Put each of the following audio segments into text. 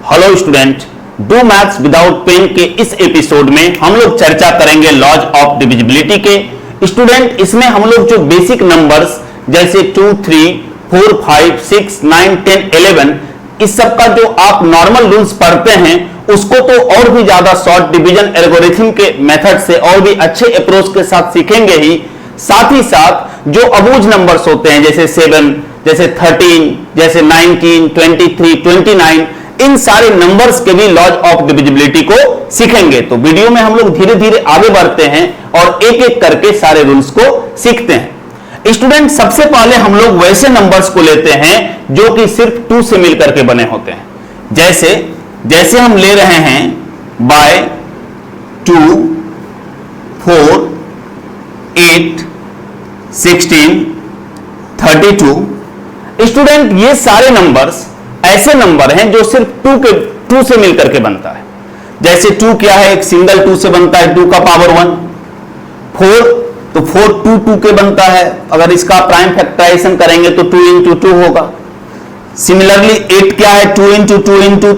Hello student, do maths without pen के इस episode में हम लोग चर्चा करेंगे लॉज ऑफ डिविजिबिलिटी के। स्टूडेंट, इसमें हम लोग जो बेसिक नंबर्स जैसे 2, 3, 4, 5, 6, 9, 10, 11 इस सब का जो आप नॉर्मल रूल्स पढ़ते हैं उसको तो और भी ज्यादा शॉर्ट डिवीजन एल्गोरिथम के मेथड से और भी अच्छे अप्रोच के साथ सीखेंगे ही। साथ ही साथ जो अबूझ नंबर्स होते हैं जैसे 7, जैसे 13, जैसे 19, 23, 29 इन सारे नंबर्स के भी लॉज ऑफ डिविजिबिलिटी को सीखेंगे। तो वीडियो में हम लोग धीरे धीरे आगे बढ़ते हैं और एक एक करके सारे रूल्स को सीखते हैं। स्टूडेंट, सबसे पहले हम लोग वैसे नंबर्स को लेते हैं जो कि सिर्फ 2 से मिलकर के बने होते हैं। जैसे हम ले रहे हैं बाय 2, 4, 8, 16, 32। स्टूडेंट, ये सारे नंबर्स ऐसे नंबर हैं जो सिर्फ 2 से मिलकर के बनता है। जैसे 2 क्या है, एक सिंगल 2 से बनता है, 2 का पावर 1। 4 तो 4 2 के बनता है, अगर इसका प्राइम फैक्टराइजेशन करेंगे तो 2 into 2 होगा। सिमिलरली 8 क्या है, 2 into 2 into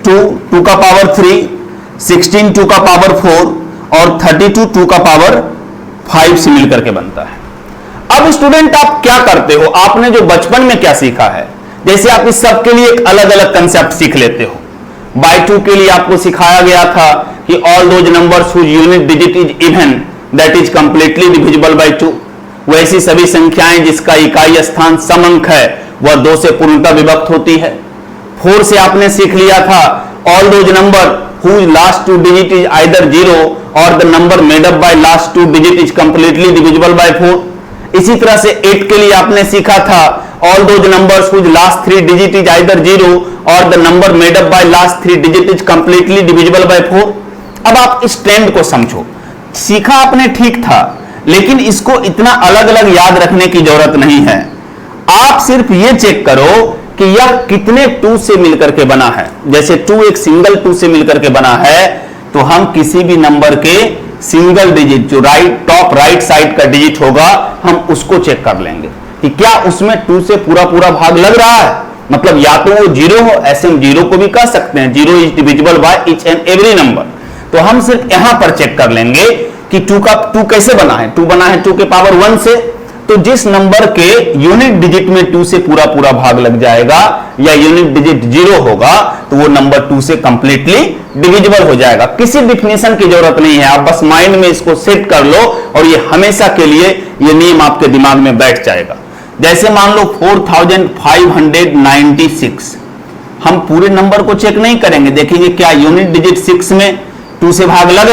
2, 2 का पावर 3, 16 2 का पावर 4 और 32 2 का पावर 5 से मिलकर के बनता है। अब स्टूडेंट, आप क्या करते हो, आपने जो बचपन में क्या सीखा है, जैसे आप इस सब के लिए एक अलग अलग कंसेप्ट सीख लेते हो। बाय 2 के लिए आपको सिखाया गया था कि all those numbers whose unit digit is even that is completely divisible by 2। वैसी सभी संख्याएं जिसका इकाई स्थान सम अंक है वह 2 से पूर्णतः विभक्त होती है। 4 से आपने सीख लिया था all those number whose last 2 digit is either 0 और the number made up by last 2 digit is completely divisible by 4। इसी तरह से 8 के लिए आपने सीखा था all those numbers whose last 3 digit is either 0 or the number made up by last 3 digit is completely divisible by 4। अब आप इस ट्रेंड को समझो, सीखा आपने ठीक था लेकिन इसको इतना अलग अलग याद रखने की जरूरत नहीं है। आप सिर्फ ये चेक करो कि यह कितने 2 से मिलकर के बना है। जैसे 2 एक सिंगल 2 से मिलकर के बना है तो हम किसी भी नंबर के सिंगल डिजिट जो टॉप राइट साइड का डिजिट होगा हम उसको चेक कर लेंगे कि क्या उसमें 2 से पूरा भाग लग रहा है। मतलब या तो वो 0 हो, ऐसे हम 0 को भी कह सकते हैं, 0 is divisible by each and every number. तो हम सिर्फ यहां पर चेक कर लेंगे कि 2 कैसे बना है। 2 बना है 2 के पावर 1 से, तो जिस नंबर के यूनिट डिजिट में 2 से पूरा भाग लग जाएगा या यूनिट डिजिट 0 होगा तो वो नंबर 2 से कंप्लीटली डिविजिबल हो जाएगा। किसी डिफिनेशन की जरूरत नहीं है, आप बस माइंड में इसको सेट कर लो और ये हमेशा के लिए ये नियम आपके दिमाग में बैठ जाएगा। जैसे मान लो 4596, हम पूरे नंबर को चेक नहीं करेंगे, देखेंगे क्या यूनिट डिजिट 6 में 2 से भाग लग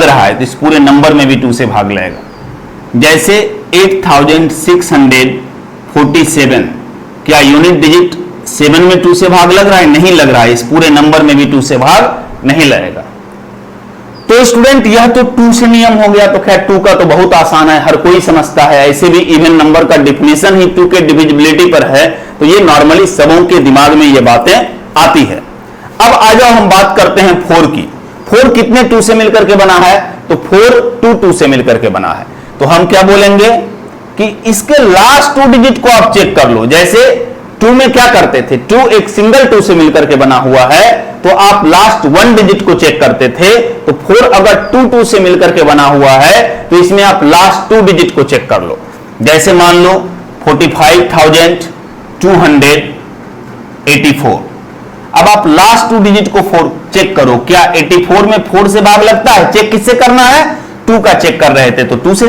रहा है तो इस पूरे नंबर में भी 2 से भाग लगेगा। जैसे 8647, क्या यूनिट डिजिट 7 में 2 से भाग लग रहा है, नहीं लग रहा है, इस पूरे नंबर में भी 2 से भाग नहीं लगेगा। तो स्टूडेंट, यह तो 2 से नियम हो गया। तो खैर 2 का तो बहुत आसान है, हर कोई समझता है। ऐसे भी इवन नंबर का डिफिनेशन ही 2 के डिविजिबिलिटी पर है, तो ये नॉर्मली सबों के दिमाग में ये बातें आती है। अब आ जाओ हम बात करते हैं 4 की। 4 कितने 2 से मिलकर के बना है, तो 4 2 से मिलकर के बना है। तो हम क्या बोलेंगे कि इसके लास्ट 2 डिजिट को आप चेक कर लो। जैसे 2 में क्या करते थे, 2 एक सिंगल 2 से मिलकर के बना हुआ है तो आप लास्ट 1 डिजिट को चेक करते थे। तो 4 अगर 2 से मिलकर के बना हुआ है तो इसमें आप लास्ट 2 डिजिट को चेक कर लो। जैसे मान लो 45,284। अब आप लास्ट 2 डिजिट को 4 चेक करो, क्या 84 में 4 से भाग लगता है। चेक किससे करना है, 2 का चेक कर रहे थे तो 2 से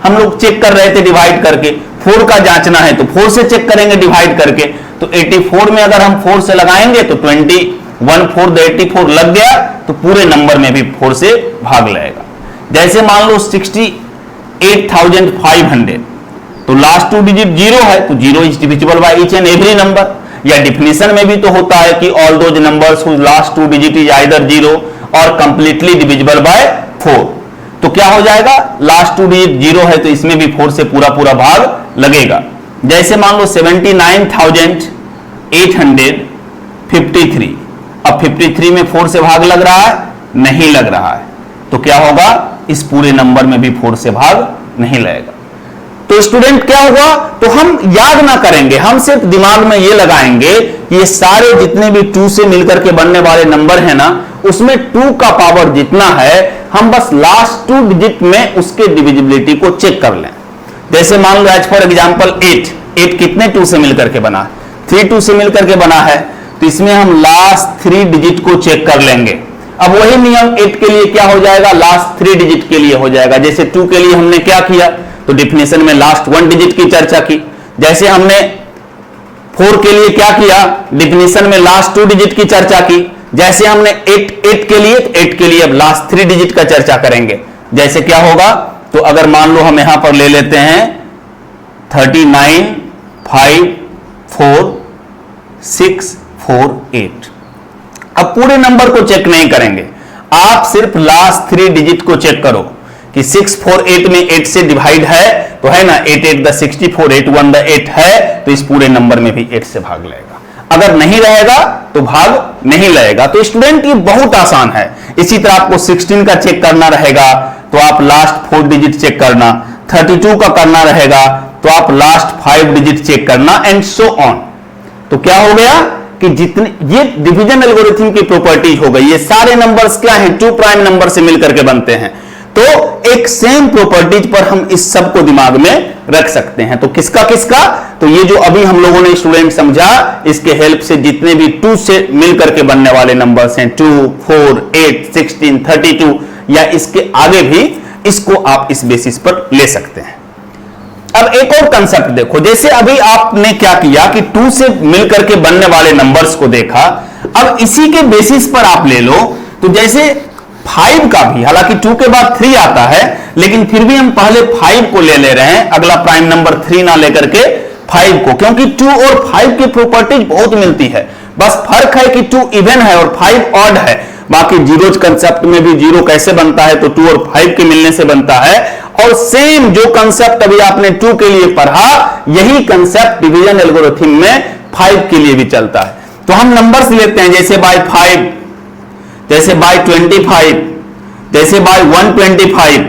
हम लोग चेक कर रहे थे डिवाइड करके। 4 का जांचना है तो 4 से चेक करेंगे डिवाइड करके। तो 84 में अगर हम 4 से लगाएंगे तो 84 लग गया तो पूरे नंबर में भी 4 से भाग लगेगा। जैसे मान लो 68,500, तो लास्ट 2 डिजिट 0 है तो 0 is divisible by each and every number. या डिफिनेशन में भी तो होता है कि all those numbers whose last 2 digit is either 0 और कंप्लीटली डिविजिबल बाय 4। तो क्या हो जाएगा, लास्ट 2 डिजिट 0 है तो इसमें भी 4 से पूरा भाग लगेगा। जैसे मान लो 79,853, अब 53 में 4 से भाग लग रहा है, नहीं लग रहा है, तो क्या होगा, इस पूरे नंबर में भी 4 से भाग नहीं लगेगा। तो स्टूडेंट क्या हुआ, तो हम याद ना करेंगे, हम सिर्फ दिमाग में ये लगाएंगे कि ये सारे जितने भी 2 से मिलकर के बनने वाले नंबर है ना, उसमें 2 का पावर जितना है हम बस लास्ट 2 डिजिट में उसके डिविजिबिलिटी को चेक कर लें। जैसे मान लो एज फॉर एग्जांपल 8 कितने 2 से मिलकर के बना है, 3 2 से मिलकर के बना है, तो इसमें हम लास्ट 3 डिजिट को चेक कर लेंगे। अब वही नियम 8 के लिए क्या हो जाएगा, लास्ट 3 डिजिट के लिए हो जाएगा। जैसे 2 के लिए हमने क्या किया, तो डिफिनेशन में लास्ट 1 डिजिट की चर्चा की। जैसे हमने 4 के लिए क्या किया, डिफिनेशन में लास्ट 2 डिजिट की चर्चा की। जैसे हमने 8 के लिए, तो 8 के लिए अब लास्ट 3 डिजिट का चर्चा करेंगे। जैसे क्या होगा, तो अगर मान लो हम यहां पर ले लेते हैं 39 5 4 6 4 8। अब पूरे नंबर को चेक नहीं करेंगे, आप सिर्फ लास्ट 3 डिजिट को चेक करो कि 6 4 8 में 8 से डिवाइड है, तो है ना 8 8 द 64, 8 1 द 8 है, तो इस पूरे नंबर में भी 8 से भाग लगेगा। अगर नहीं रहेगा तो भाग नहीं लगेगा। तो स्टूडेंट ये बहुत आसान है। इसी तरह आपको 16 का चेक करना रहेगा, तो आप लास्ट 4 डिजिट चेक करना, 32 का करना रहेगा तो आप लास्ट 5 डिजिट चेक करना, एंड सो ऑन। तो क्या हो गया कि जितने ये डिवीजन एल्गोरिथम की प्रॉपर्टीज हो गई। ये सारे नंबर्स क्या हैं, 2 प्राइम नंबर से मिलकर के बनते हैं। तो एक सेम प्रॉपर्टीज पर हम इस सब को दिमाग में रख सकते हैं। तो किसका किसका, तो ये जो अभी हम लोगों ने स्टूडेंट समझा, इसके हेल्प से जितने भी 2 से मिलकर के बनने वाले नंबर्स हैं 2 4 8 16 32 या इसके आगे भी, इसको आप इस बेसिस पर ले सकते हैं। अब एक और कंसेप्ट देखो, जैसे अभी आपने क्या किया कि 2 से मिलकर के बनने वाले नंबर्स को देखा, अब इसी के बेसिस पर आप ले लो। तो जैसे 5 का भी, हालांकि 2 के बाद 3 आता है, लेकिन फिर भी हम पहले 5 को ले रहे हैं, अगला प्राइम नंबर 3 ना लेकर के 5 को, क्योंकि 2 और 5 की प्रॉपर्टीज बहुत मिलती है। बस फर्क है कि 2 इवन है और 5 ऑड है। बाकी जीरोज कंसेप्ट में भी जीरो कैसे बनता है, तो 2 और 5 के मिलने से बनता है। और सेम जो कंसेप्ट अभी आपने 2 के लिए पढ़ा, यही कंसेप्ट डिवीजन एल्गोरिथम में 5 के लिए भी चलता है। तो हम नंबर्स लेते हैं, जैसे बाय 5, जैसे बाय 25, जैसे बाय 125।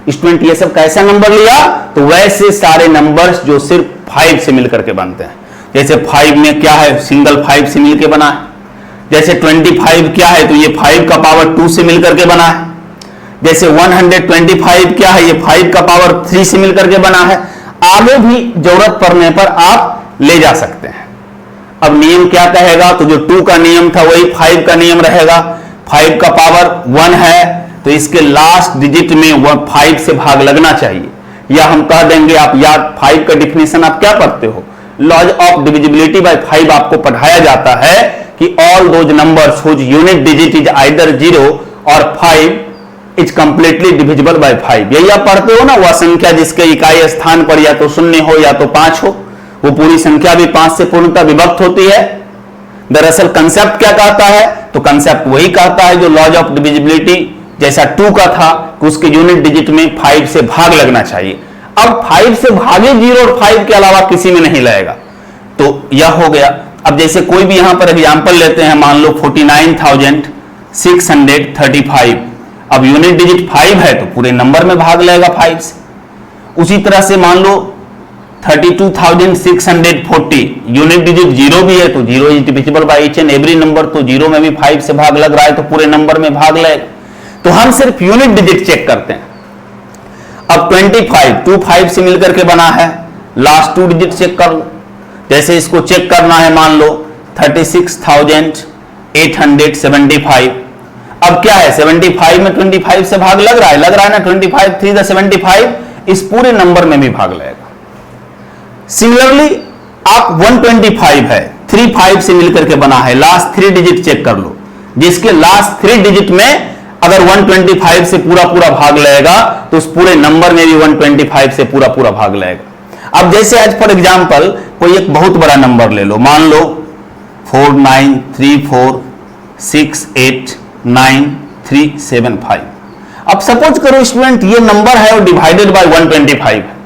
स्टूडेंट ये सब कैसा नंबर लिया, तो वैसे सारे नंबर्स जो सिर्फ 5 से मिलकर के बनते हैं। जैसे 5 में क्या है, सिंगल 5 से मिलकर बना है। जैसे 25 क्या है, तो ये 5 का पावर 2 से मिलकर के बना है। जैसे 125 क्या है, ये 5 का पावर 3 से मिलकर के बना है। आगे भी जरूरत पड़ने पर आप ले जा सकते हैं। अब नियम क्या कहेगा, तो जो 2 का नियम था वही 5 का नियम रहेगा। 5 का पावर 1 है, तो इसके लास्ट डिजिट में 5 से भाग लगना चाहिए। या हम कह देंगे, आप याद 5 का डिफिनेशन आप क्या पढ़ते हो, लॉज ऑफ डिविजिबिलिटी बाय 5 आपको पढ़ाया जाता है कि all those numbers whose unit digit is either 0 और 5 इज कंप्लीटली डिविजिबल बाय 5। यही आप पढ़ते हो ना, वह संख्या जिसके इकाई स्थान पर या तो 0 हो या तो 5 हो, वो पूरी संख्या भी 5 से पूर्णतः विभक्त होती है। दरअसल कंसेप्ट क्या कहता है, तो कंसेप्ट वही कहता है जो लॉज ऑफ डिविजिबिलिटी जैसा 2 का था, कि उसके यूनिट डिजिट में 5 से भाग लगना चाहिए। अब 5 से भागे 0 और 5 के अलावा किसी में नहीं लगेगा, तो यह हो गया। अब जैसे कोई भी यहां पर एग्जांपल लेते हैं, मान लो 49,635। अब यूनिट डिजिट 5 है, तो पूरे नंबर में भाग लगेगा 5 से। उसी तरह से मान लो 32,640, यूनिट डिजिट 0 भी है, तो 0 is divisible by each and every number, तो 0 में भी 5 से भाग लग रहा है, तो पूरे नंबर में भाग लगेगा। तो हम सिर्फ यूनिट डिजिट चेक करते हैं। अब 25 5 से मिलकर के बना है, लास्ट 2 डिजिट चेक कर लो। जैसे इसको चेक करना है, मान लो 36,875। अब क्या है, 75 में 25 से भाग लग रहा है ना, 25 3 75, इस पूरे नंबर में भी भाग लगेगा। सिमिलरली आप 125 है, 3 5 से मिलकर के बना है, लास्ट 3 डिजिट चेक कर लो। जिसके लास्ट 3 डिजिट में अगर 125 से पूरा पूरा भाग लगेगा, तो उस पूरे नंबर में भी 125 से पूरा पूरा भाग लगेगा। अब जैसे एज फॉर एग्जांपल कोई एक बहुत बड़ा नंबर ले लो, मान लो 4934689375। अब सपोज करो स्टूडेंट ये नंबर है और डिवाइडेड बाय 125 है,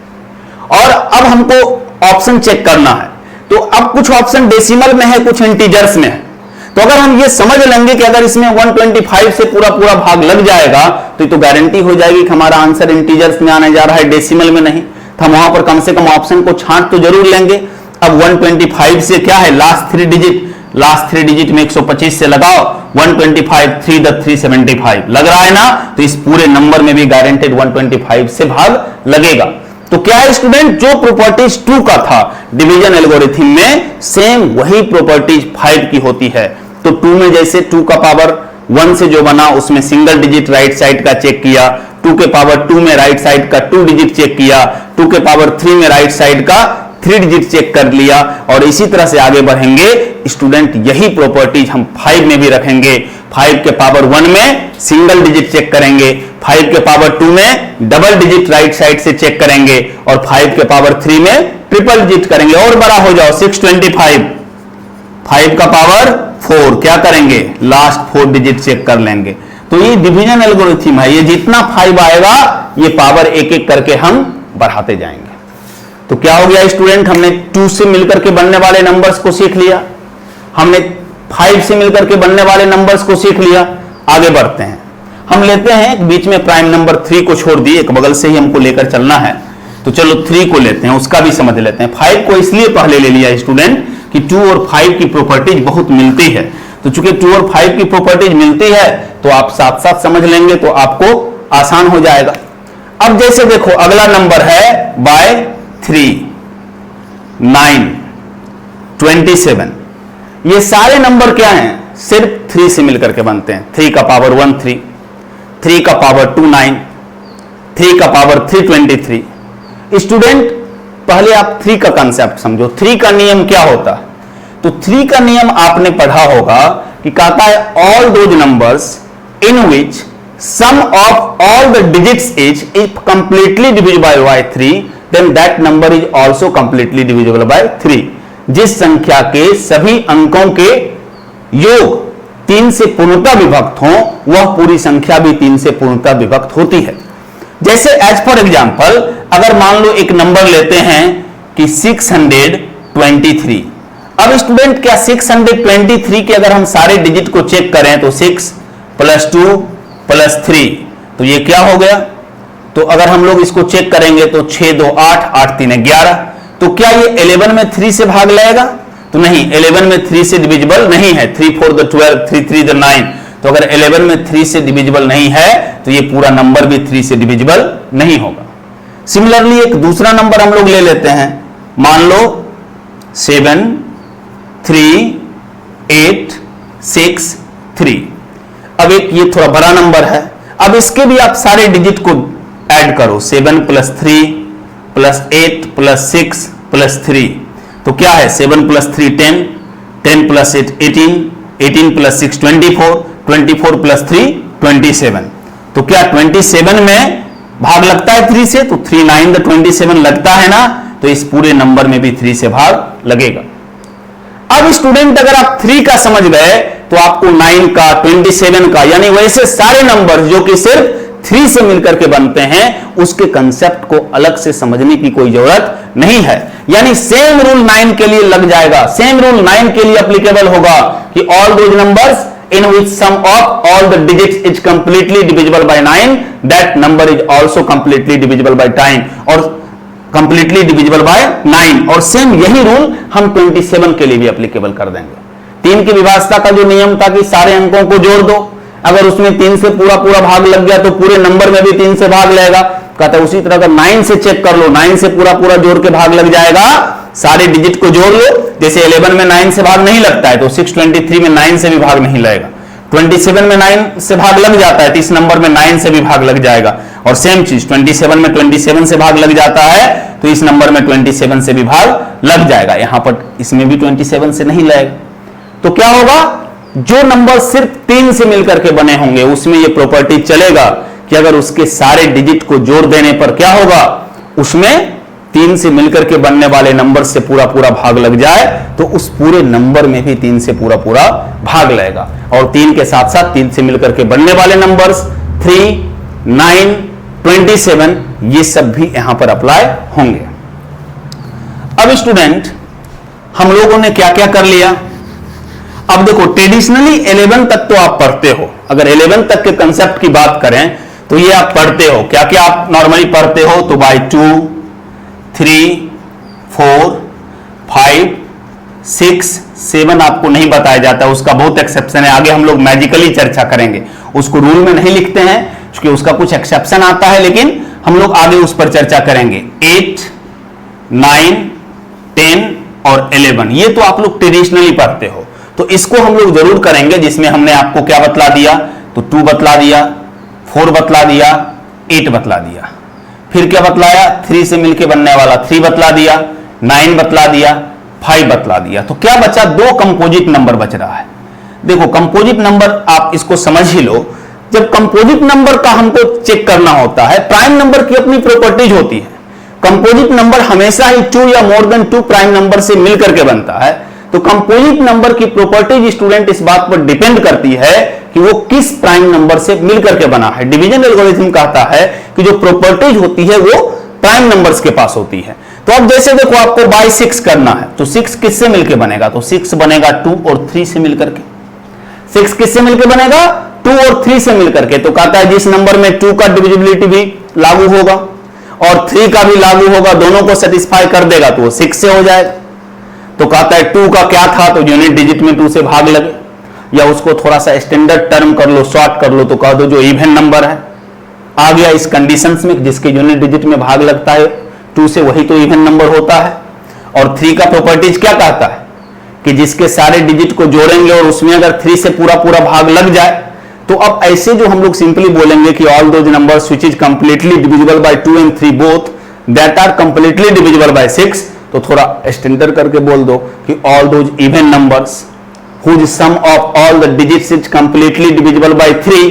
और अब हमको ऑप्शन चेक करना है। तो अब कुछ ऑप्शन डेसिमल में है, कुछ इंटीजर्स में है। तो अगर हम ये समझ लेंगे कि अगर इसमें 125 से पूरा पूरा भाग लग जाएगा, तो ये तो गारंटी हो जाएगी कि हमारा आंसर इंटीजर्स में आने जा रहा है, डेसिमल में नहीं। तो हम वहां पर कम से कम ऑप्शन को छांट तो जरूर लेंगे। अब 125 से क्या है, लास्ट थ्री डिजिट में 125 से लगाओ 125, 3 × 375 लग रहा है ना, तो इस पूरे नंबर में भी गारंटेड 125 से भाग लगेगा। तो क्या है स्टूडेंट, जो प्रॉपर्टीज 2 का था डिवीजन एल्गोरिथम में, सेम वही प्रॉपर्टीज 5 की होती है। तो 2 में जैसे 2 का पावर 1 से जो बना उसमें सिंगल डिजिट राइट साइड का चेक किया, 2 के पावर 2 में राइट साइड का 2 डिजिट चेक किया, 2 के पावर 3 में राइट साइड का 3 डिजिट चेक कर लिया, और इसी तरह से आगे बढ़ेंगे स्टूडेंट। यही प्रॉपर्टीज हम 5 में भी रखेंगे। 5 के पावर 1 में सिंगल डिजिट चेक करेंगे, 5 के पावर 2 में डबल डिजिट राइट साइड से चेक करेंगे, और 5 के पावर 3 में ट्रिपल डिजिट करेंगे। और बड़ा हो जाओ 625, 5 का पावर 4 क्या करेंगे, लास्ट 4 डिजिट चेक कर लेंगे। तो ये डिवीजन एल्गोरिथम है, ये जितना 5 आएगा ये पावर एक एक करके हम बढ़ाते जाएंगे। तो क्या हो गया स्टूडेंट, हमने 2 से मिलकर के बनने वाले नंबर्स को सीख लिया, हमने 5 से मिलकर के बनने वाले नंबर्स को सीख लिया। आगे बढ़ते हैं, हम लेते हैं बीच में प्राइम नंबर 3 को छोड़ दिए, एक बगल से ही हमको लेकर चलना है, तो चलो 3 को लेते हैं, उसका भी समझ लेते हैं। 5 को इसलिए पहले ले लिया स्टूडेंट कि 2 और 5 की प्रॉपर्टीज बहुत मिलती है, तो चूंकि 2 और 5 की प्रॉपर्टीज मिलती है तो आप साथ साथ समझ लेंगे तो आपको आसान हो जाएगा। अब जैसे देखो अगला नंबर है बाय 3, 9, 27, ये सारे नंबर क्या हैं, सिर्फ 3 से मिलकर के बनते हैं। 3 का पावर 1 3, 3 का पावर 2 9, 3 का पावर 3 23। स्टूडेंट पहले आप 3 का कंसेप्ट समझो, 3 का नियम क्या होता है। तो 3 का नियम आपने पढ़ा होगा कि कहता है all those numbers in which sum of all the digits is completely divisible by 3 then that number is also completely divisible by 3। जिस संख्या के सभी अंकों के योग 3 से पूर्णतः विभक्त हो वह पूरी संख्या भी 3 से पूर्णतः विभक्त होती है। जैसे एज फॉर एग्जाम्पल अगर मान लो एक नंबर लेते हैं कि 623। अब स्टूडेंट क्या 623 के अगर हम सारे डिजिट को चेक करें तो 6 + 2 + 3, तो ये क्या हो गया। तो अगर हम लोग इसको चेक करेंगे तो 6 2 8, 8 3 11, तो क्या ये 11 में 3 से भाग लेगा, तो नहीं, 11 में 3 से डिविजिबल नहीं है। 3 4 12, 3 3 9, तो अगर 11 में 3 से डिविजिबल नहीं है तो ये पूरा नंबर भी 3 से डिविजिबल नहीं होगा। सिमिलरली एक दूसरा नंबर हम लोग ले लेते हैं, मान लो 7 3 8 6 3। अब एक ये थोड़ा बड़ा नंबर है, अब इसके भी आप सारे डिजिट को ऐड करो, 7 + 3 + 8 + 6 + 3, तो क्या है 7 + 3 10, 10 + 8 18, 18 + 6 24, 24 + 3 27। तो क्या 27 में भाग लगता है 3 से, तो 3 9 द 27 लगता है ना, तो इस पूरे नंबर में भी 3 से भाग लगेगा। अब स्टूडेंट अगर आप 3 का समझ गए तो आपको 9 का 27 का यानी वैसे सारे नंबर जो कि सिर्फ 3 से मिलकर के बनते हैं उसके कंसेप्ट को अलग से समझने की कोई जरूरत नहीं है। यानी सेम रूल 9 के लिए लग जाएगा, सेम रूल 9 के लिए एप्लीकेबल होगा कि all those numbers in which sum of all the digits is completely divisible by 9 that number is also completely divisible by 10 और completely divisible by 9। और सेम यही रूल हम 27 के लिए भी एप्लीकेबल कर देंगे। 3 की विभाज्यता का जो नियम था कि सारे अंकों को जोड़ दो, अगर उसमें 3 से पूरा पूरा भाग लग गया तो पूरे नंबर में भी 3 से भाग लगेगा। कहता है उसी तरह अगर 9 से चेक कर लो, 9 से पूरा पूरा जोड़ के भाग लग जाएगा, सारे डिजिट को जोड़ लो। जैसे 11 में 9 से भाग नहीं लगता है तो 623 में 9 से भी भाग नहीं लगेगा, 27 में 9 से भाग लग जाता है तो इस नंबर में 9 से भी भाग लग जाएगा। और सेम चीज 27 में 27 से भाग लग जाता है तो इस नंबर में 27 से भी भाग लग जाएगा। यहां पर इसमें भी 27 से नहीं लगेगा। तो क्या होगा, जो नंबर सिर्फ 3 से मिलकर के बने होंगे उसमें यह प्रॉपर्टी चलेगा कि अगर उसके सारे डिजिट को जोड़ देने पर क्या होगा, उसमें 3 से मिलकर के बनने वाले नंबर से पूरा पूरा भाग लग जाए तो उस पूरे नंबर में भी 3 से पूरा पूरा भाग लगेगा। और 3 के साथ साथ 3 से मिलकर के बनने वाले नंबर्स 3 9 27 ये सब भी यहां पर अप्लाई होंगे। अब स्टूडेंट हम लोगों ने क्या क्या कर लिया। अब देखो ट्रेडिशनली 11 तक तो आप पढ़ते हो, अगर 11 तक के कंसेप्ट की बात करें तो ये आप पढ़ते हो। क्या क्या आप नॉर्मली पढ़ते हो, तो बाय 2 3, 4, 5, 6, 7 आपको नहीं बताया जाता, उसका बहुत एक्सेप्शन है, आगे हम लोग मैजिकली चर्चा करेंगे, उसको रूल में नहीं लिखते हैं क्योंकि उसका कुछ एक्सेप्शन आता है, लेकिन हम लोग आगे उस पर चर्चा करेंगे। 8, 9, 10 और 11 ये तो आप लोग ट्रेडिशनली पढ़ते हो, तो इसको हम लोग जरूर करेंगे, जिसमें हमने आपको क्या बतला दिया, तो 2 बतला दिया, 4 बतला दिया, 8 बतला दिया, फिर क्या बतलाया, 3 से मिलके बनने वाला 3 बतला दिया, 9 बतला दिया, 5 बतला दिया। तो क्या बचा, 2 कंपोजिट नंबर बच रहा है। देखो कंपोजिट नंबर आप इसको समझ ही लो, जब कंपोजिट नंबर का हमको चेक करना होता है, प्राइम नंबर की अपनी प्रॉपर्टीज होती है, कंपोजिट नंबर हमेशा ही 2 या मोर देन 2 प्राइम नंबर से मिलकर के बनता है। तो कंपोजिट नंबर की प्रॉपर्टीज स्टूडेंट इस बात पर डिपेंड करती है कि वो किस प्राइम नंबर से मिलकर के बना है। डिवीजन एल्गोरिथम कहता है कि जो प्रॉपर्टीज होती है वो प्राइम नंबर्स के पास होती है। तो अब जैसे देखो आपको बाय 6 करना है, तो 6 किससे मिलकर बनेगा, तो 6 बनेगा 2 और 3 से मिलकर के। 6 किससे मिलकर बनेगा, 2 और 3 से मिलकर के। तो कहता है जिस नंबर में 2 का डिविजिबिलिटी भी लागू होगा और 3 का भी लागू होगा, दोनों को सेटिस्फाई कर देगा तो वो 6 से हो जाएगा। तो कहता है 2 का क्या था, तो यूनिट डिजिट में 2 से भाग लगे, या उसको थोड़ा सा स्टैंडर्ड टर्म कर लो, शॉर्ट कर लो, तो कह दो जो इवन नंबर है आ गया इस कंडीशंस में, जिसके यूनिट डिजिट में भाग लगता है 2 से, वही तो इवन नंबर होता है। और 3 का प्रॉपर्टीज क्या कहता है कि जिसके सारे डिजिट को जोड़ेंगे और उसमें अगर 3 से पूरा पूरा भाग लग जाए, तो अब ऐसे जो हम लोग सिंपली बोलेंगे कि all those numbers which is completely divisible by 2 and 3 both that are completely divisible by 6, तो थोड़ा स्टैंडर्ड करके बोल दो कि all those even numbers whose sum of all the digits is completely divisible by 3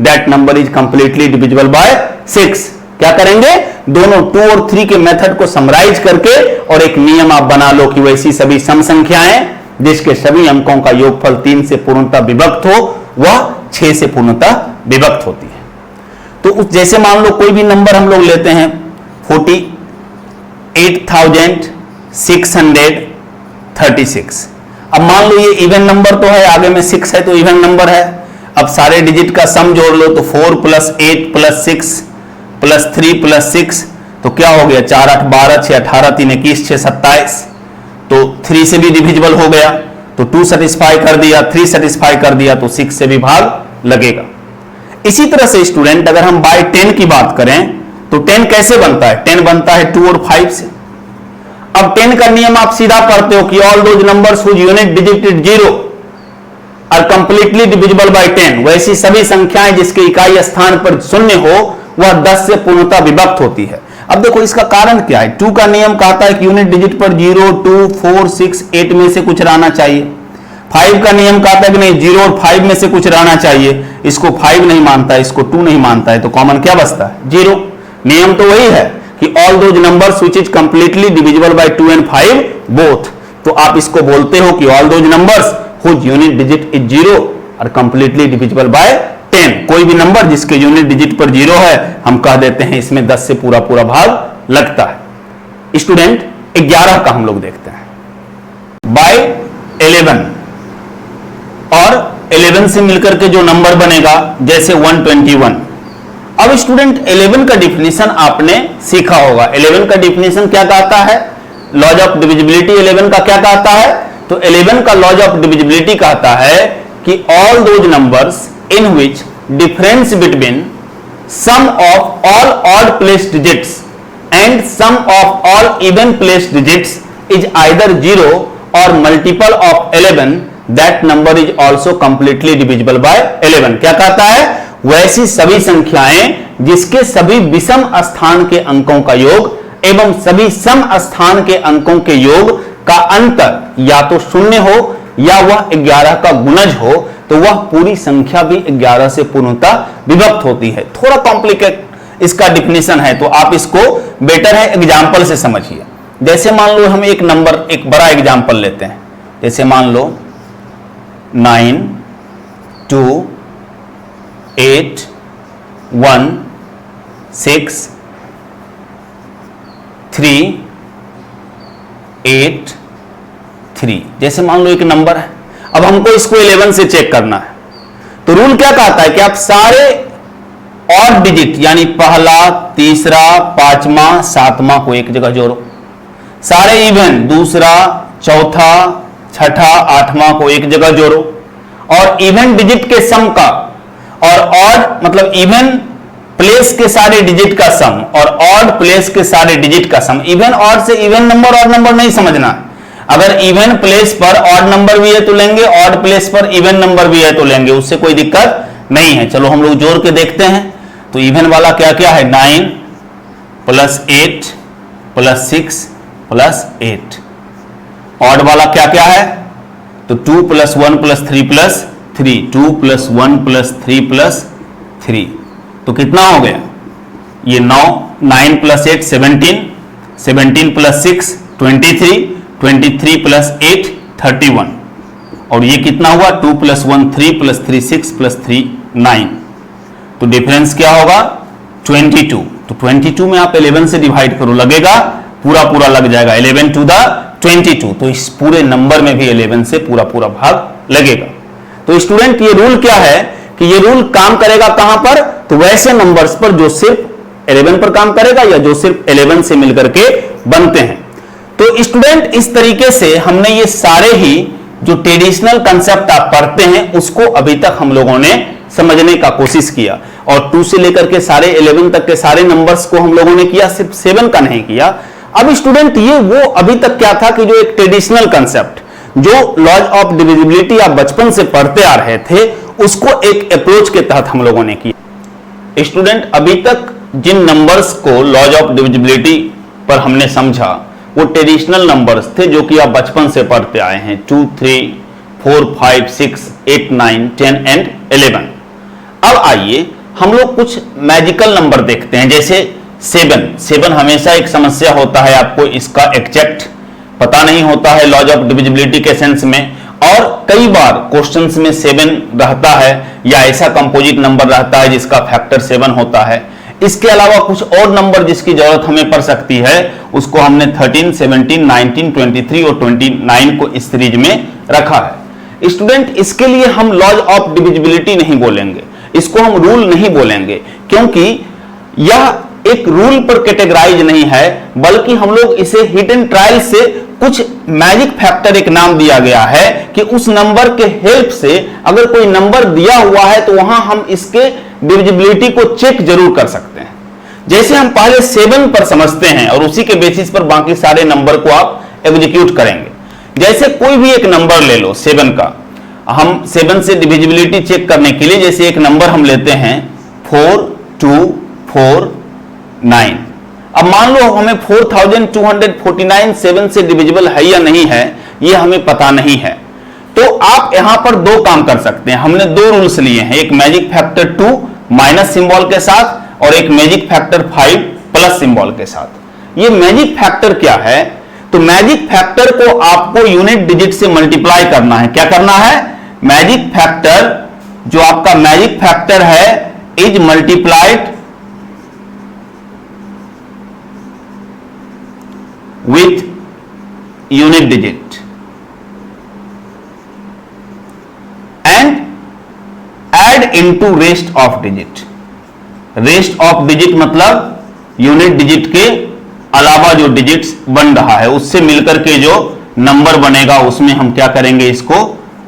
that number is completely divisible by 6। क्या करेंगे, दोनों 2 और 3 के मेथड को समराइज करके और एक नियम आप बना लो कि वैसी सभी सम संख्याएं जिसके सभी अंकों का योगफल 3 से पूर्णतः विभक्त हो वह 6 से पूर्णतः विभक्त होती है। तो जैसे मान लो कोई भी नंबर हम लोग लेते हैं 48,636, अब मान लो ये इवन नंबर तो है, आगे में 6 है तो इवन नंबर है। अब सारे डिजिट का सम जोड़ लो, तो 4 + 8 + 6 + 3 + 6, तो क्या हो गया, 4 8 12, 6 18 3 21, 6 27, तो 3 से भी डिविजिबल हो गया, तो 2 सेटिस्फाई कर दिया, 3 सेटिस्फाई कर दिया, तो 6 से भी भाग लगेगा। इसी तरह से स्टूडेंट अगर हम बाय 10 की बात करें, तो 10 कैसे बनता है, 10 बनता है 2 और 5 से। अब 10 का नियम आप सीधा पढ़ते हो कि all those numbers whose unit digit is 0 or completely divisible by 10, वैसी सभी संख्याएं जिसके इकाई स्थान पर 0 हो वह 10 से पूर्णतः विभक्त होती है। अब देखो इसका कारण क्या है, 2 का नियम कहता है कि यूनिट डिजिट पर 0 2 4 6 8 में से कुछ रहना चाहिए। 5 का नियम कहता है कि नहीं 0 और 5 में से कुछ रहना चाहिए, इसको 5 नहीं मानता है, इसको 2 नहीं मानता है, तो कॉमन क्या बचता है, 0। नियम तो वही है कि all those numbers which is completely divisible by 2 and 5 both, तो आप इसको बोलते हो कि all those numbers whose unit digit is 0 or completely divisible by 10। कोई भी नंबर जिसके यूनिट डिजिट पर 0 है हम कह देते हैं इसमें 10 से पूरा पूरा भाग लगता है। स्टूडेंट 11 का हम लोग देखते हैं, बाय 11 और 11 से मिलकर के जो नंबर बनेगा जैसे 121। अब स्टूडेंट 11 का डिफिनेशन आपने सीखा होगा। 11 का डिफिनेशन क्या कहता है, लॉज ऑफ डिविजिबिलिटी 11 का क्या कहता है, तो 11 का लॉज ऑफ डिविजिबिलिटी कहता है कि all those numbers in which difference between sum of all odd placed digits and sum of all even placed digits is either 0 और multiple of 11 that number is also completely divisible by 11। क्या कहता है, वैसी सभी संख्याएं जिसके सभी विषम स्थान के अंकों का योग एवं सभी सम स्थान के अंकों के योग का अंतर या तो 0 हो या वह 11 का गुणज हो, तो वह पूरी संख्या भी 11 से पूर्णतः विभक्त होती है। थोड़ा कॉम्प्लिकेट इसका डिफिनेशन है, तो आप इसको बेटर है एग्जाम्पल से समझिए। जैसे मान लो हम एक नंबर, एक बड़ा एग्जाम्पल लेते हैं, जैसे मान लो 9 2 8 1 6 3 8 3, जैसे मान लो एक नंबर है। अब हमको इसको 11 से चेक करना है, तो रूल क्या कहता है कि आप सारे ऑड डिजिट यानी पहला, तीसरा, पांचवा, सातवां को एक जगह जोड़ो। सारे इवन दूसरा, चौथा, छठा, आठवां को एक जगह जोड़ो। और इवन डिजिट के सम का और ऑड मतलब इवन प्लेस के सारे डिजिट का सम और ऑड प्लेस के सारे डिजिट का सम। इवन ऑड से इवन नंबर ऑड नंबर नहीं समझना। अगर इवन प्लेस पर ऑड नंबर भी है तो लेंगे, ऑड प्लेस पर इवन नंबर भी है तो लेंगे, उससे कोई दिक्कत नहीं है। चलो हम लोग जोड़ के देखते हैं। तो इवन वाला क्या क्या है, 9 प्लस 8 प्लस 6 प्लस 8। ऑड वाला क्या क्या है, तो 2 plus 1 plus 3 plus 3, 2 plus 1 plus 3 plus 3। तो कितना हो गया ये 9, 9 प्लस 8 17, 17 प्लस 6 23, 23 प्लस 8 31। और ये कितना हुआ 2 प्लस 1 3 प्लस 3 6 प्लस 3 9। तो डिफरेंस क्या होगा 22। तो 22 में आप 11 से डिवाइड करो, लगेगा पूरा पूरा लग जाएगा, 11 टू द 22। तो इस पूरे नंबर में भी 11 से पूरा पूरा भाग लगेगा। तो स्टूडेंट ये रूल क्या है कि ये रूल काम करेगा कहां पर, तो वैसे नंबर्स पर जो सिर्फ 11 पर काम करेगा या जो सिर्फ 11 से मिलकर के बनते हैं। तो स्टूडेंट इस तरीके से हमने ये सारे ही जो ट्रेडिशनल कंसेप्ट आप पढ़ते हैं उसको अभी तक हम लोगों ने समझने का कोशिश किया। और 2 से लेकर के सारे 11 तक के सारे नंबर्स को हम लोगों ने किया, सिर्फ 7 का नहीं किया। अब स्टूडेंट ये वो अभी तक क्या था कि जो एक ट्रेडिशनल कंसेप्ट जो लॉज ऑफ डिविजिबिलिटी आप बचपन से पढ़ते आ रहे थे उसको एक अप्रोच के तहत हम लोगों ने किया। स्टूडेंट अभी तक जिन नंबर्स को लॉज ऑफ डिविजिबिलिटी पर हमने समझा वो ट्रेडिशनल नंबर्स थे जो कि आप बचपन से पढ़ते आए हैं, 2 3 4 5 6 8 9 10 एंड 11। अब आइए हम लोग कुछ मैजिकल नंबर देखते हैं, जैसे 7 हमेशा एक समस्या होता है, आपको इसका एग्जैक्ट पता नहीं होता है लॉज ऑफ डिविजिबिलिटी के सेंस में। और कई बार क्वेश्चंस में 7 रहता है या ऐसा कंपोजिट नंबर रहता है जिसका फैक्टर 7 होता है। इसके अलावा कुछ और नंबर जिसकी जरूरत हमें पड़ सकती है उसको हमने 13 17 19 23 और 29 को इस सीरीज में रखा है। स्टूडेंट इसके लिए हम लॉज ऑफ डिविजिबिलिटी नहीं बोलेंगे, इसको हम रूल नहीं बोलेंगे, क्योंकि यह एक रूल पर कैटेगराइज नहीं है, बल्कि हम लोग इसे हिट एंड ट्रायल से कुछ मैजिक फैक्टर एक नाम दिया गया है कि उस नंबर के हेल्प से अगर कोई नंबर दिया हुआ है तो वहां हम इसके डिविजिबिलिटी को चेक जरूर कर सकते हैं। जैसे हम पहले 7 पर समझते हैं और उसी के बेसिस पर बाकी सारे नंबर को आप एग्जीक्यूट करेंगे। जैसे कोई भी एक नंबर ले लो 7 का, हम 7 से डिविजिबिलिटी चेक करने के लिए जैसे एक नंबर हम लेते हैं 4 2 4 9। अब मान लो हमें 4249 7 से डिविजिबल है या नहीं है ये हमें पता नहीं है, तो आप यहां पर दो काम कर सकते हैं। हमने दो रूल्स लिए हैं, एक मैजिक फैक्टर 2 माइनस सिंबल के साथ और एक मैजिक फैक्टर 5 प्लस सिंबल के साथ। ये मैजिक फैक्टर क्या है, तो मैजिक फैक्टर को आपको यूनिट डिजिट से मल्टीप्लाई करना है। क्या करना है, मैजिक फैक्टर जो आपका मैजिक फैक्टर है is multiplied with unit digit and add into rest of digit। rest of digit मतलब यूनिट डिजिट के अलावा जो डिजिट्स बन रहा है उससे मिलकर के जो नंबर बनेगा उसमें हम क्या करेंगे, इसको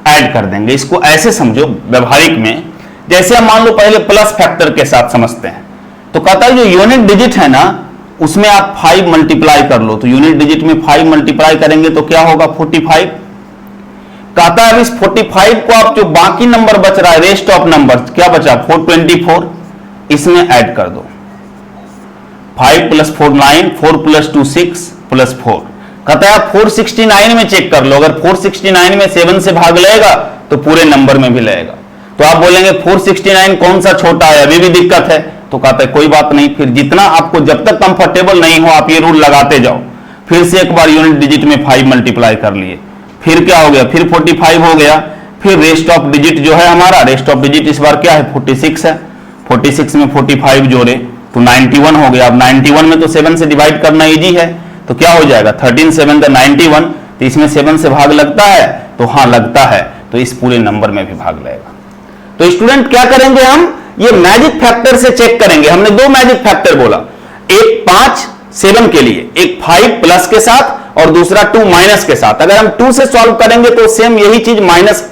ऐड कर देंगे। इसको ऐसे समझो व्यवहारिक में, जैसे हम मान लो पहले प्लस फैक्टर के साथ समझते हैं, तो कहता है जो यूनिट डिजिट है ना उसमें आप 5 मल्टीप्लाई कर लो, तो यूनिट डिजिट में 5 मल्टीप्लाई करेंगे तो क्या होगा 45। कहता है इस 45 को आप जो बाकी नंबर बच रहा है रेस्ट ऑफ नंबर क्या बचा 424, इसमें ऐड कर दो। 5 प्लस 4 9, 4 प्लस 2 6 प्लस 4। कहता है 469 में चेक कर लो, अगर 469 में 7 से भाग लेगा तो पूरे नंबर में भी लेगा। तो आप बोलेंगे 469 कौन सा छोटा है, अभी भी दिक्कत है, तो कहता है कोई बात नहीं, फिर जितना आपको जब तक कंफर्टेबल नहीं हो आप ये रूल लगाते जाओ। फिर से एक बार यूनिट डिजिट में 5 मल्टीप्लाई कर लिए, फिर क्या हो गया, फिर 45 हो गया। फिर रेस्ट ऑफ डिजिट जो है हमारा, रेस्ट ऑफ डिजिट इस बार क्या है 46 है, 46 में 45 जोड़े तो 91 हो गया। अब 91 में तो 7 से डिवाइड करना इजी है, तो क्या हो जाएगा 13 7 91, तो इसमें 7 से भाग लगता है, तो हाँ लगता है, तो इस पूरे नंबर में भी भाग लगेगा। तो स्टूडेंट क्या करेंगे, हम ये मैजिक फैक्टर से चेक करेंगे। हमने दो मैजिक फैक्टर बोला, एक 5 7 के लिए, एक 5 प्लस के साथ और दूसरा 2 माइनस के साथ। अगर हम 2 से सॉल्व करेंगे तो सेम यही चीज माइनस,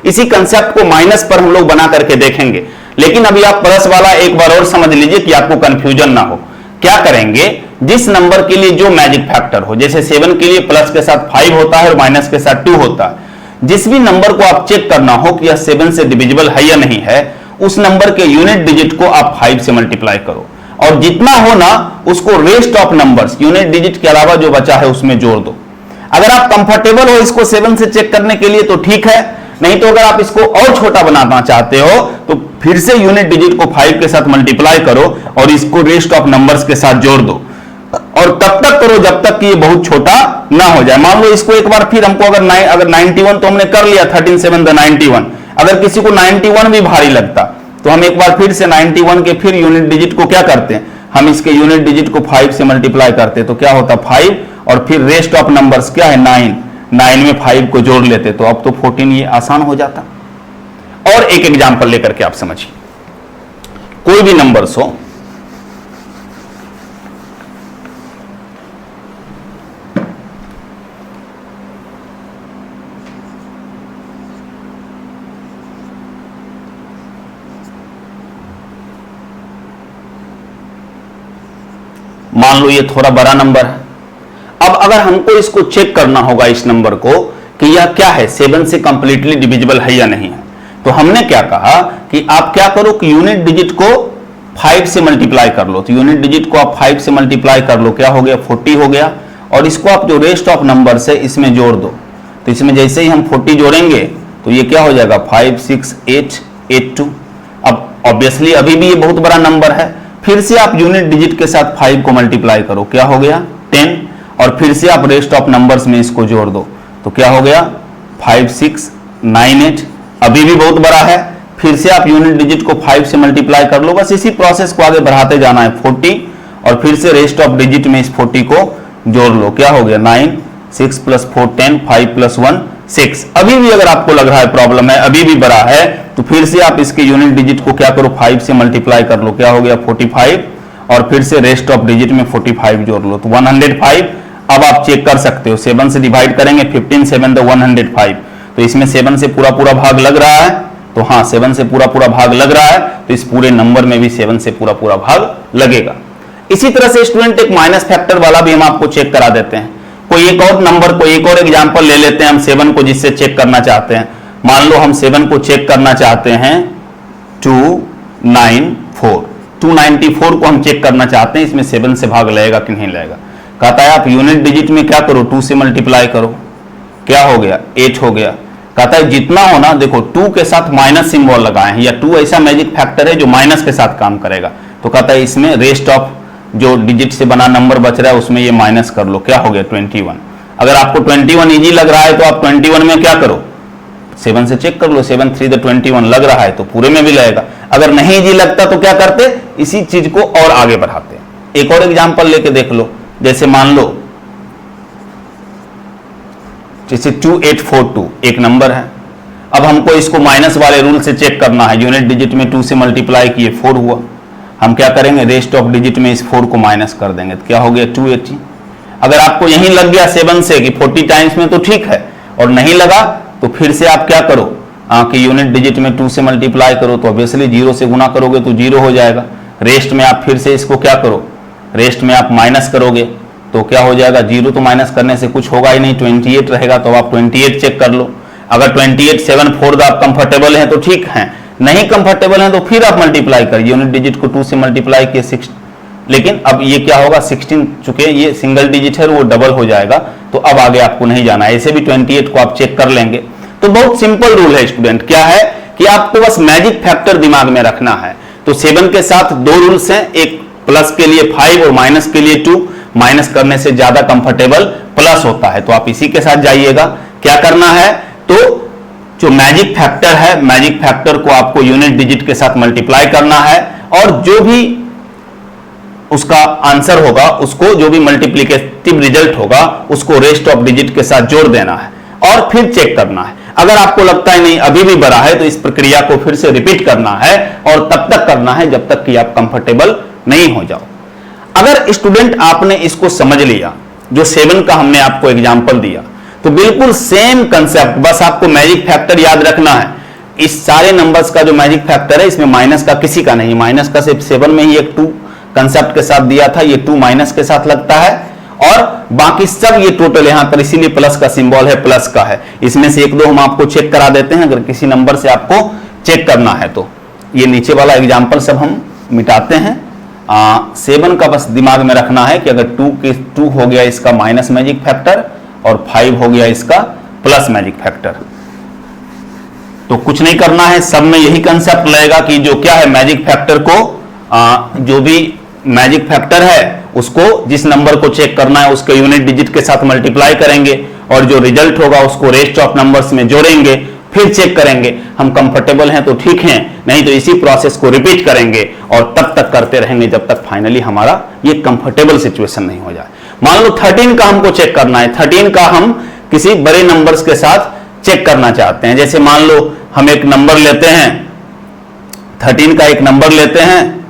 इसी कंसेप्ट को माइनस पर हम लोग बना करके देखेंगे। लेकिन अभी आप प्लस वाला एक बार और समझ लीजिए कि आपको कंफ्यूजन ना हो। क्या करेंगे, जिस नंबर के लिए जो मैजिक फैक्टर हो, जैसे 7 के लिए प्लस के साथ 5 होता है और माइनस के साथ 2 होता है, जिस भी नंबर को आप चेक करना हो कि यह 7 से डिविजिबल है या नहीं है, उस नंबर के यूनिट डिजिट को आप 5 से मल्टीप्लाई करो और जितना हो ना उसको rest of numbers, unit digit के अलावा जो बचा है उसमें जोड़ दो। अगर आप कंफर्टेबल हो इसको 7 से चेक करने के लिए तो ठीक है, नहीं तो अगर आप इसको और छोटा बनाना चाहते हो तो फिर से यूनिट डिजिट को 5 के साथ मल्टीप्लाई करो और इसको रेस्ट ऑफ नंबर्स के साथ जोड़ दो और तब तक करो जब तक कि ये बहुत छोटा ना हो जाए। मान लो इसको एक बार फिर हमको अगर 91 तो हमने कर लिया, 13 7 91। अगर किसी को 91 भी भारी लगता तो हम एक बार फिर से 91 के फिर यूनिट डिजिट को क्या करते हैं, हम इसके यूनिट डिजिट को 5 से मल्टीप्लाई करते, तो क्या होता 5 और फिर रेस्ट ऑफ नंबर्स क्या है 9 में 5 को जोड़ लेते, तो अब तो 14, ये आसान हो जाता। और एक एग्जांपल लेकर के आप समझिए, कोई भी नंबर्स हो, मान लो ये थोड़ा बड़ा नंबर है। अब अगर हमको इसको चेक करना होगा इस नंबर को कि यह क्या है, 7 से कंप्लीटली डिविजिबल है या नहीं है, तो हमने क्या कहा कि आप क्या करो कि यूनिट डिजिट को 5 से मल्टीप्लाई कर लो। तो यूनिट डिजिट को आप 5 से मल्टीप्लाई कर लो, क्या हो गया 40 हो गया, और इसको आप जो रेस्ट ऑफ नंबर है इसमें जोड़ दो। तो इसमें जैसे ही हम 40 जोड़ेंगे तो ये क्या हो जाएगा 5 6 8 8 2। अब ऑब्वियसली अभी भी ये बहुत बड़ा नंबर है, फिर से आप यूनिट डिजिट के साथ 5 को मल्टीप्लाई करो, क्या हो गया 10, और फिर से आप रेस्ट ऑफ नंबर्स में इसको जोड़ दो, तो क्या हो गया 5 6 9 8। अभी भी बहुत बड़ा है, फिर से आप यूनिट डिजिट को 5 से मल्टीप्लाई कर लो। बस इसी प्रोसेस को आगे बढ़ाते जाना है, 40 और फिर से रेस्ट ऑफ डिजिट में इस 40 को जोड़ लो, क्या हो गया 9 6 + 4 10 5 + 1 6। अभी भी अगर आपको लग रहा है प्रॉब्लम है, अभी भी बड़ा है, तो फिर से आप इसके यूनिट डिजिट को क्या करो 5 से मल्टीप्लाई कर लो, क्या हो गया 45, और फिर से रेस्ट ऑफ डिजिट में 45 जोड़ लो, तो 105। अब आप चेक कर सकते हो, 7 से डिवाइड करेंगे, 15 7 तो 105, तो इसमें 7 से पूरा पूरा भाग लग रहा है, तो हाँ 7 से पूरा पूरा भाग लग रहा है, तो इस पूरे नंबर में भी 7 से पूरा पूरा भाग लगेगा। इसी तरह से स्टूडेंट एक माइनस फैक्टर वाला भी हम आपको चेक करा देते हैं। कोई एक और नंबर को, एक और एग्जांपल ले लेते हैं हम 7 को, जिससे चेक करना चाहते हैं। मान लो हम 7 को चेक करना चाहते हैं 294, 294 को हम चेक करना चाहते हैं, इसमें 7 से भाग लगेगा कि नहीं लगेगा। कहता है आप यूनिट डिजिट में क्या करो 2 से मल्टीप्लाई करो, क्या हो गया 8 हो गया। कहता है जितना होना, देखो 2 के साथ माइनस सिंबल लगाए हैं, या 2 ऐसा मैजिक फैक्टर है जो माइनस के साथ काम करेगा, तो कहता है इसमें रेस्ट ऑफ जो डिजिट से बना नंबर बच रहा है उसमें ये माइनस कर लो, क्या हो गया 21। अगर आपको 21 इजी लग रहा है तो आप 21 में क्या करो 7 से चेक कर लो, 7 3 21 लग रहा है तो पूरे में भी लगेगा। अगर नहीं इजी लगता तो क्या करते, इसी चीज को और आगे बढ़ाते। एक और एग्जांपल लेके देख लो, जैसे मान लो जैसे 2842 एक नंबर है। अब हमको इसको माइनस वाले रूल से चेक करना है, यूनिट डिजिट में 2 से मल्टीप्लाई किए 4 हुआ, हम क्या करेंगे रेस्ट ऑफ डिजिट में इस 4 को माइनस कर देंगे, तो क्या हो गया 280। अगर आपको यहीं लग गया 7 से कि 40 टाइम्स में तो ठीक है, और नहीं लगा तो फिर से आप क्या करो कि यूनिट डिजिट में 2 से मल्टीप्लाई करो, तो ऑब्वियसली 0 से गुना करोगे तो 0 हो जाएगा। रेस्ट में आप फिर से इसको क्या करो, रेस्ट में आप माइनस करोगे तो क्या हो जाएगा, 0 तो माइनस करने से कुछ होगा ही नहीं, 28 रहेगा, तो आप 28 चेक कर लो। अगर 28 7 4 आप कंफर्टेबल हैं तो ठीक है, नहीं कंफर्टेबल हैं तो फिर आप मल्टीप्लाई करिए, यूनिट डिजिट को 2 से मल्टीप्लाई किए 6, लेकिन अब ये क्या होगा 16, चुके ये सिंगल डिजिट है वो डबल हो जाएगा, तो अब आगे आपको नहीं जाना है। ऐसे भी 28 को आप चेक कर लेंगे। तो बहुत सिंपल रूल है स्टूडेंट, क्या है कि आपको बस मैजिक फैक्टर दिमाग में रखना है। तो 7 के साथ 2 रूल्स हैं, एक प्लस के लिए 5 और माइनस के लिए 2। माइनस करने से ज्यादा कंफर्टेबल प्लस होता है, तो आप इसी के साथ जाइएगा। क्या करना है, तो जो मैजिक फैक्टर है, मैजिक फैक्टर को आपको यूनिट डिजिट के साथ मल्टीप्लाई करना है, और जो भी उसका आंसर होगा उसको, जो भी मल्टीप्लिकेटिव रिजल्ट होगा उसको रेस्ट ऑफ डिजिट के साथ जोड़ देना है और फिर चेक करना है। अगर आपको लगता है नहीं अभी भी बड़ा है, तो इस प्रक्रिया को फिर से रिपीट करना है और तब तक करना है जब तक कि आप कंफर्टेबल नहीं हो जाओ। अगर स्टूडेंट आपने इसको समझ लिया, जो 7 का हमने आपको एग्जाम्पल दिया, तो बिल्कुल सेम कंसेप्ट, बस आपको मैजिक फैक्टर याद रखना है। इस सारे नंबर्स का जो मैजिक फैक्टर है, इसमें माइनस का किसी का नहीं, माइनस का सिर्फ 7 में ही एक 2 कंसेप्ट के साथ दिया था, ये 2 माइनस के साथ लगता है, और बाकी सब ये टोटल यहां पर इसीलिए प्लस का सिंबल है, प्लस का है। इसमें से 1-2 हम आपको चेक करा देते हैं, अगर किसी नंबर से आपको चेक करना है तो। ये नीचे वाला एग्जाम्पल सब हम मिटाते हैं। 7 का बस दिमाग में रखना है कि अगर 2 हो गया इसका माइनस मैजिक फैक्टर और 5 हो गया इसका प्लस मैजिक फैक्टर, तो कुछ नहीं करना है, सब में यही कंसेप्ट लगेगा कि जो क्या है मैजिक फैक्टर को जो भी मैजिक फैक्टर है उसको जिस नंबर को चेक करना है उसके यूनिट डिजिट के साथ मल्टीप्लाई करेंगे और जो रिजल्ट होगा उसको रेस्ट ऑफ नंबर्स में जोड़ेंगे, फिर चेक करेंगे हम कंफर्टेबल हैं तो ठीक है, नहीं तो इसी प्रोसेस को रिपीट करेंगे और तब तक करते रहेंगे जब तक फाइनली हमारा ये कंफर्टेबल सिचुएशन नहीं हो जाए। मान लो 13 का हमको चेक करना है, 13 का हम किसी बड़े नंबर्स के साथ चेक करना चाहते हैं। जैसे मान लो हम एक नंबर लेते हैं, 13 का एक नंबर लेते हैं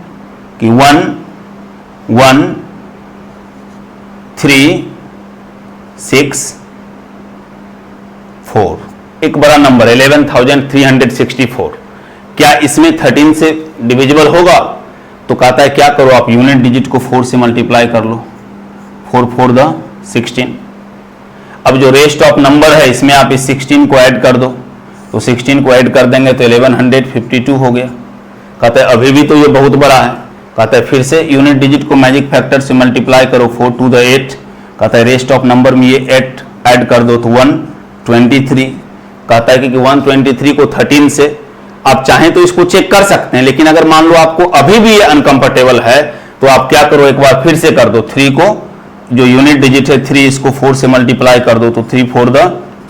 कि 1 1 3 6 4, एक बड़ा नंबर 11,364। क्या इसमें 13 से डिविजिबल होगा? तो कहता है क्या करो आप यूनिट डिजिट को 4 से मल्टीप्लाई कर लो, 4 4 द 16। अब जो रेस्ट ऑफ नंबर है इसमें आप इस 16 को ऐड कर दो, तो 16 को ऐड कर देंगे तो 1152 हो गया। कहता है अभी भी तो ये बहुत बड़ा है, कहता है फिर से यूनिट डिजिट को मैजिक फैक्टर से मल्टीप्लाई करो, 4 2 द 8। कहता है रेस्ट ऑफ नंबर में ये 8 ऐड कर दो तो 123। कहता है कि 123 को 13 से आप चाहें तो इसको चेक कर सकते हैं, लेकिन अगर मान लो आपको अभी भी ये अनकंफर्टेबल है तो आप क्या करो एक बार फिर से कर दो, 3 को जो यूनिट डिजिट है 3 इसको 4 से मल्टीप्लाई कर दो तो 3 4 द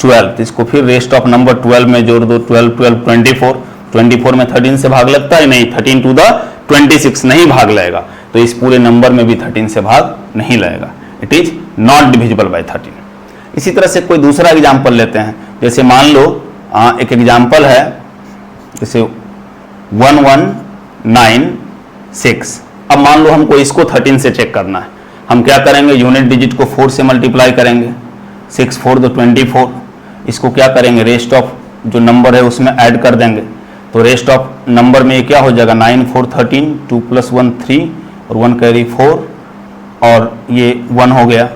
12। इसको फिर रेस्ट ऑफ नंबर 12 में जोड़ दो, 12 12 24। 24 में 13 से भाग लगता है नहीं, 13 टू द 26 नहीं भाग लगेगा, तो इस पूरे नंबर में भी 13 से भाग नहीं लगेगा, it is not divisible by 13। इसी तरह से कोई दूसरा एग्जाम्पल लेते हैं, जैसे मान लो एक एग्जाम्पल है जैसे 1196। अब मान लो हमको इसको 13 से चेक करना है, हम क्या करेंगे यूनिट डिजिट को 4 से मल्टीप्लाई करेंगे, 6 4 द 24। इसको क्या करेंगे रेस्ट ऑफ जो नंबर है उसमें ऐड कर देंगे, तो रेस्ट ऑफ नंबर में ये क्या हो जाएगा 9 4 13, 2 + 1 3 और 1 कैरी 4 और ये 1 हो गया।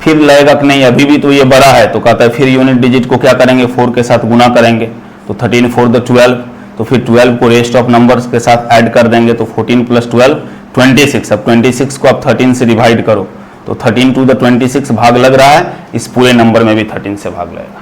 फिर लगेगा कि नहीं अभी भी तो ये बड़ा है, तो कहता है फिर यूनिट डिजिट को क्या करेंगे 4 के साथ गुना करेंगे, तो 13 4 द 12। तो फिर 12 को रेस्ट ऑफ नंबर्स के साथ ऐड कर देंगे, तो 14 + 12 26। अब 26 को आप 13 से डिवाइड करो, तो 13 टू द 26 भाग लग रहा है, इस पूरे नंबर में भी 13 से भाग लगेगा।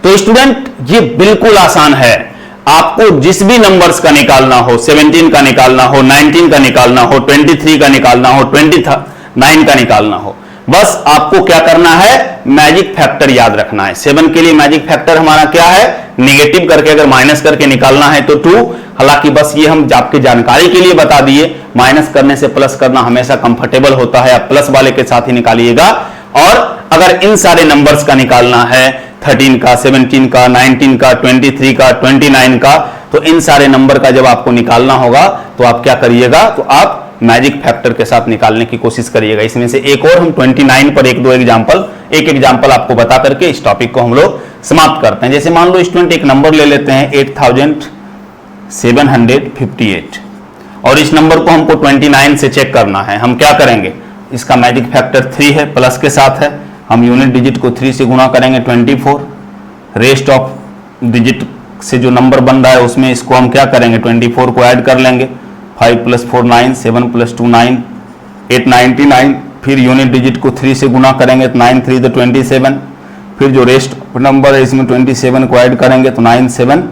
तो स्टूडेंट ये बिल्कुल आसान है, आपको जिस भी नंबर्स का निकालना हो, 17 का निकालना हो, 19 का निकालना हो, 23 का निकालना हो, 29 का निकालना हो, बस आपको क्या करना है मैजिक फैक्टर याद रखना है। 7 के लिए मैजिक फैक्टर हमारा क्या है, नेगेटिव करके अगर माइनस करके निकालना है तो 2। हालांकि बस ये हम आपकी जानकारी के लिए बता दिए, माइनस करने से प्लस करना हमेशा कंफर्टेबल होता है, आप प्लस वाले के साथ ही निकालिएगा। और अगर इन सारे नंबर्स का निकालना है 13 का, 17 का, 19 का, 23 का, 29 का, तो इन सारे नंबर का जब आपको निकालना होगा तो आप क्या करिएगा, तो आप मैजिक फैक्टर के साथ निकालने की कोशिश करिएगा। इसमें से एक और हम 29 पर एक एग्जाम्पल आपको बता करके इस टॉपिक को हम लोग समाप्त करते हैं। जैसे मान लो स्टूडेंट एक नंबर ले लेते हैं 8758 और इस नंबर को हमको 29 से चेक करना है। हम क्या करेंगे, इसका मैजिक फैक्टर 3 है, प्लस के साथ है, हम यूनिट डिजिट को 3 से गुणा करेंगे 24। रेस्ट ऑफ डिजिट से जो नंबर बन रहा है उसमें इसको हम क्या करेंगे 24 को ऐड कर लेंगे, 5 + 4 9, 7 + 2 9, 899। फिर यूनिट डिजिट को 3 से गुना करेंगे तो 9 3 द 27। फिर जो रेस्ट नंबर है इसमें 27 को ऐड करेंगे तो 9 7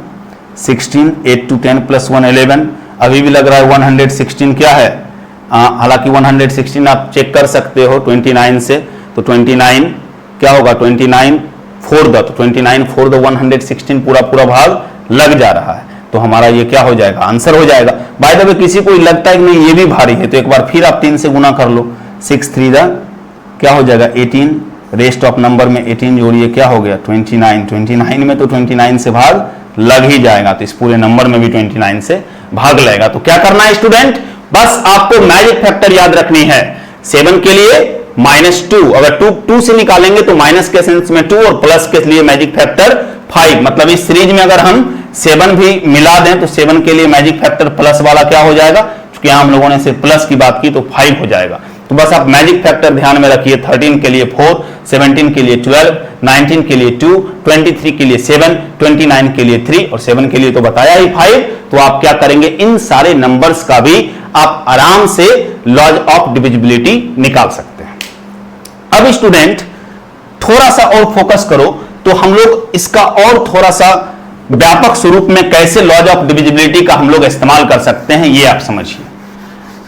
16, 8 2 10 + 1 11। अभी भी लग रहा है 116 क्या है, हालांकि 116 आप चेक कर सकते हो 29 से, तो 29 क्या होगा 29 4 द, तो 29 4 द 116 पूरा भाग लग जा रहा है, तो हमारा ये क्या हो जाएगा आंसर हो जाएगा। बाय द वे किसी को लगता है कि नहीं ये भी भारी है, तो एक बार फिर आप 3 से गुना कर लो, 6 3 द क्या हो जाएगा 18, रेस्ट ऑफ नंबर में 18 जोड़िए, क्या हो गया 29। 29 में तो 29 से भाग लग ही जाएगा, तो इस पूरे नंबर में भी 29 से भाग लगेगा। तो क्या करना है स्टूडेंट, बस आपको मैजिक फैक्टर याद रखनी है। 7 के लिए -2, अगर 2 से निकालेंगे तो माइनस के सेंस में 2 और प्लस के लिए मैजिक फैक्टर 5। मतलब इस सीरीज में अगर हम 7 भी मिला दें तो 7 के लिए मैजिक फैक्टर प्लस वाला क्या हो जाएगा, क्योंकि यहां हम लोगों ने सिर्फ प्लस की बात की तो 5 हो जाएगा। तो बस आप मैजिक फैक्टर ध्यान में रखिए। 13 के लिए 4, 17 के लिए 12, 19 के लिए 2, 23 के लिए 7, 29 के लिए 3 और 7 के लिए तो बताया ही 5। तो आप क्या करेंगे, इन सारे नंबर्स का भी आप आराम से लॉज ऑफ डिविजिबिलिटी निकाल सकते हैं। अब स्टूडेंट थोड़ा सा और फोकस करो तो हम लोग इसका और थोड़ा सा व्यापक स्वरूप में कैसे लॉज ऑफ डिविजिबिलिटी का हम लोग इस्तेमाल कर सकते हैं ये आप समझिए।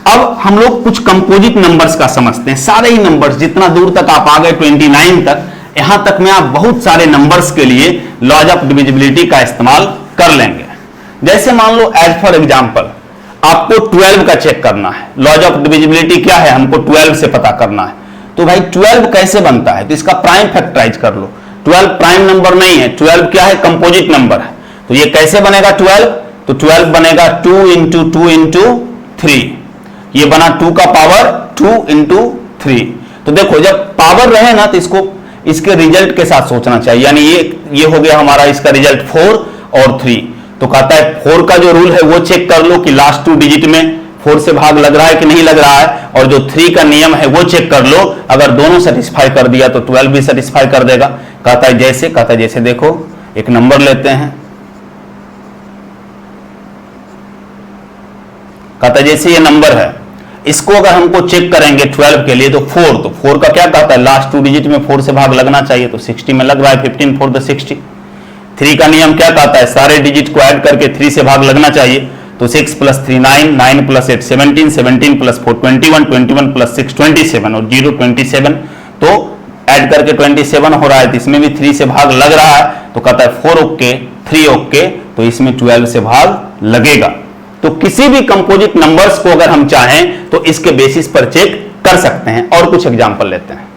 अब हम लोग कुछ कंपोजिट नंबर्स का समझते हैं। सारे ही नंबर्स, जितना दूर तक आप आ गए 29 तक, यहां तक में आप बहुत सारे नंबर्स के लिए लॉज ऑफ डिविजिबिलिटी का इस्तेमाल कर लेंगे। जैसे मान लो एज फॉर एग्जांपल आपको 12 का चेक करना है। लॉज ऑफ डिविजिबिलिटी क्या है, हमको 12 से पता करना है। तो भाई 12 कैसे बनता है, तो इसका प्राइम फैक्टराइज कर लो। 12 प्राइम नंबर नहीं है, 12 क्या है, कंपोजिट नंबर है। तो ये कैसे बनेगा 12, तो 12 बनेगा 2 इंटू 2 इंटू 3। ये बना 2 का पावर 2 इंटू 3। तो देखो जब पावर रहे ना तो इसको इसके रिजल्ट के साथ सोचना चाहिए, यानी ये हो गया हमारा इसका रिजल्ट 4 और 3। तो कहता है 4 का जो रूल है वो चेक कर लो कि लास्ट 2 डिजिट में 4 से भाग लग रहा है कि नहीं लग रहा है, और जो 3 का नियम है वो चेक कर लो। अगर दोनों सेटिस्फाई कर दिया तो 12 भी सेटिस्फाई कर देगा। कहता है जैसे देखो एक नंबर लेते हैं, कहता है जैसे ये नंबर है, इसको अगर हमको चेक करेंगे 12 के लिए तो 4 का क्या कहता है, लास्ट 2 डिजिट में 4 से भाग लगना चाहिए, तो 60 में लग रहा है, 15 4 द 60। 3 का नियम क्या कहता है, सारे डिजिट को ऐड करके 3 से भाग लगना चाहिए, तो 6 + 3 9, 9 + 8 17, 17 + 4 21, 21 + 6 27 और 0 27। तो ऐड करके 27 हो रहा है, तो इसमें भी 3 से भाग लग रहा है। तो कहता है 4 ओके 3 ओके, तो इसमें 12 से भाग लगेगा। तो किसी भी कंपोजिट नंबर्स को अगर हम चाहें तो इसके बेसिस पर चेक कर सकते हैं। और कुछ एग्जांपल लेते हैं।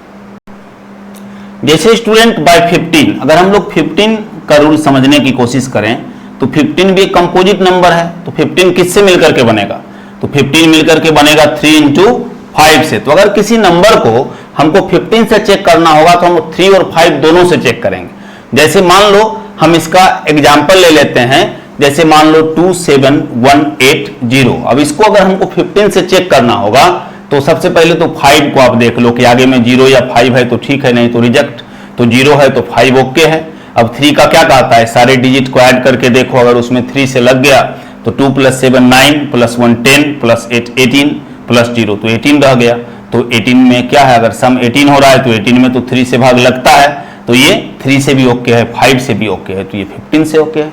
जैसे स्टूडेंट बाय 15, अगर हम लोग 15 का रूल समझने की कोशिश करें तो 15 भी एक कंपोजिट नंबर है। तो 15 किससे मिलकर के बनेगा, तो 15 मिलकर के बनेगा 3 इंटू 5 से। तो अगर किसी नंबर को हमको 15 से चेक करना होगा तो हम 3 और 5 दोनों से चेक करेंगे। जैसे मान लो हम इसका एग्जाम्पल ले लेते हैं, जैसे मान लो 27180। अब इसको अगर हमको 15 से चेक करना होगा तो सबसे पहले तो 5 को आप देख लो कि आगे में 0 या 5 है तो ठीक है, नहीं तो रिजेक्ट। तो 0 है तो 5 ओके है। अब 3 का क्या कहता है, सारे डिजिट को ऐड करके देखो, अगर उसमें 3 से लग गया तो 2 + 7 9 + 1 10 + 8 18 + 0 तो 18 रह गया। तो 18 में क्या है, अगर सम 18 हो रहा है तो 18 में तो 3 से भाग लगता है, तो ये 3 से भी ओके है, 5 से भी ओके है, तो ये 15 से ओके है।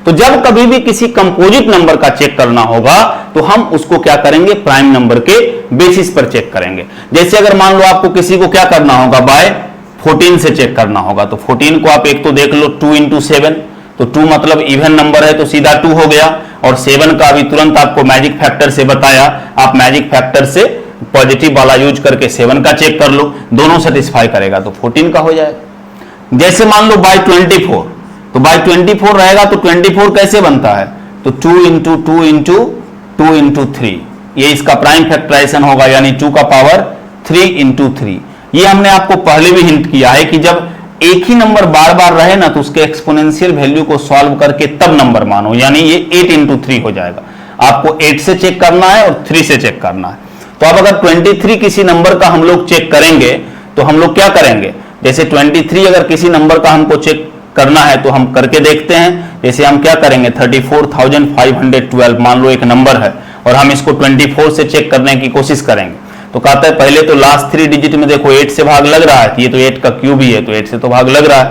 तो जब कभी भी किसी कंपोजिट नंबर का चेक करना होगा तो हम उसको क्या करेंगे, प्राइम नंबर के बेसिस पर चेक करेंगे। जैसे अगर मान लो आपको किसी को क्या करना होगा, बाय 14 से चेक करना होगा, तो 14 को आप एक तो देख लो 2 इंटू 7, तो 2 मतलब इवन नंबर है तो सीधा 2 हो गया। और 7 का अभी तुरंत आपको मैजिक फैक्टर से बताया, आप मैजिक फैक्टर से पॉजिटिव वाला यूज करके 7 का चेक कर लो, दोनों सेटिस्फाई करेगा तो 14 का हो जाएगा। जैसे मान लो बाय 24, तो बाय 24 रहेगा तो 24 कैसे बनता है, तो 2 इंटू 2 इंटू 2 इंटू 3, ये इसका प्राइम फैक्टराइजेशन होगा, यानी 2 का पावर 3 इंटू 3। ये हमने आपको पहले भी हिंट किया है कि जब एक ही नंबर बार बार रहे ना तो उसके एक्सपोनेंशियल वैल्यू को सॉल्व करके तब नंबर मानो, यानी ये 8 इंटू 3 हो जाएगा। आपको 8 से चेक करना है और 3 से चेक करना है। तो अब अगर 23 किसी नंबर का हम लोग चेक करेंगे तो हम लोग क्या करेंगे, जैसे 23 अगर किसी नंबर का हमको चेक करना है तो हम करके देखते हैं। जैसे हम क्या करेंगे, 34,512 मान लो एक नंबर है और हम इसको 24 से चेक करने की कोशिश करेंगे। तो कहता है पहले तो लास्ट 3 डिजिट में देखो 8 से भाग लग रहा है, ये तो 8 का क्यूब ही है तो 8 से तो भाग लग रहा है।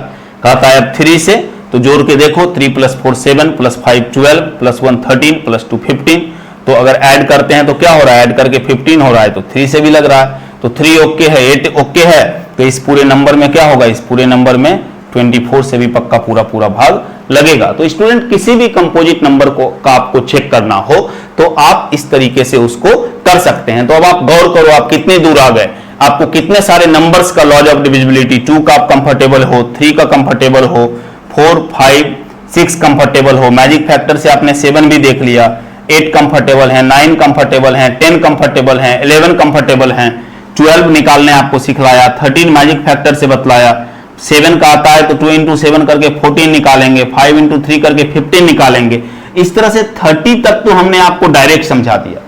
कहता है अब 3 से, तो जोड़ के देखो 3 + 4 7 + 5 12 + 1 13 + 2 15। तो अगर ऐड करते हैं तो क्या हो रहा है, ऐड करके 15 हो रहा है, तो 3 से भी लग रहा है, तो 3 ओके है, 8 ओके है। तो इस पूरे नंबर में क्या होगा, इस पूरे नंबर में 24 से भी पक्का पूरा भाग लगेगा। तो स्टूडेंट किसी भी कंपोजिट नंबर को का आपको चेक करना हो तो आप इस तरीके से उसको कर सकते हैं। तो अब आप गौर करो आप कितने दूर आ गए, आपको कितने सारे नंबर्स का लॉज ऑफ डिविजिबिलिटी, 2 का आप कंफर्टेबल हो, 3 का कंफर्टेबल हो, 4, 5, 6 कंफर्टेबल हो। मैजिक फैक्टर से आपने 7 भी देख लिया, 8 कंफर्टेबल है, 9 कंफर्टेबल है, 10 कंफर्टेबल है, 11 कंफर्टेबल है, 12 निकालने आपको सिखलाया, 13 मैजिक फैक्टर से बतलाया, 7 का आता है तो 2 इंटू 7 करके 14 निकालेंगे, 5 इंटू 3 करके 15 निकालेंगे। इस तरह से 30 तक तो हमने आपको डायरेक्ट समझा दिया।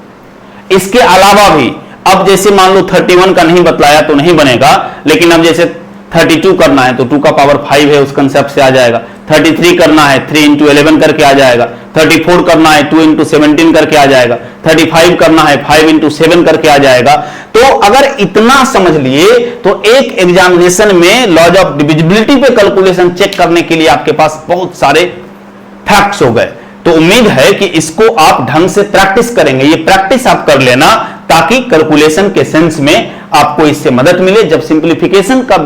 इसके अलावा भी अब जैसे मान लो 31 का नहीं बतलाया तो नहीं बनेगा, लेकिन अब जैसे 32 करना है तो 2 का पावर 5 है, उस कंसेप्ट से आ जाएगा। 33 करना है 3 इंटू 11 करके आ जाएगा। 34 करना है 2 इंटू 17 करके आ जाएगा। 35 करना है 5 इंटू 7 करके आ जाएगा। तो अगर इतना समझ लिए तो एक एग्जामिनेशन में लॉज ऑफ डिविजिबिलिटी पे कैलकुलेशन चेक करने के लिए आपके पास बहुत सारे फैक्ट्स हो गए। तो उम्मीद है कि इसको आप ढंग से प्रैक्टिस करेंगे। ये प्रैक्टिस आप कर लेना ताकि कैलकुलेशन के सेंस में आपको इससे मदद मिले। जब सिंप्लीफिकेशन का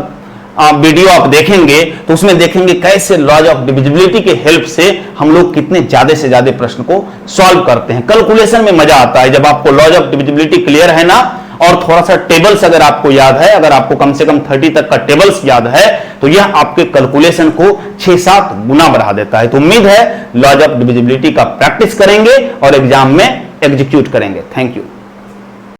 वीडियो आप देखेंगे तो उसमें देखेंगे कैसे लॉज ऑफ डिविजिबिलिटी के हेल्प से हम लोग कितने ज्यादा से ज्यादा प्रश्न को सॉल्व करते हैं। कैलकुलेशन में मजा आता है जब आपको लॉज ऑफ डिविजिबिलिटी क्लियर है ना, और थोड़ा सा टेबल्स अगर आपको याद है, अगर आपको कम से कम 30 तक का टेबल्स याद है तो यह आपके कैलकुलेशन को 6-7 गुना बढ़ा देता है। तो उम्मीद है लॉज ऑफ डिविजिबिलिटी का प्रैक्टिस करेंगे और एग्जाम में एग्जीक्यूट करेंगे। Thank you.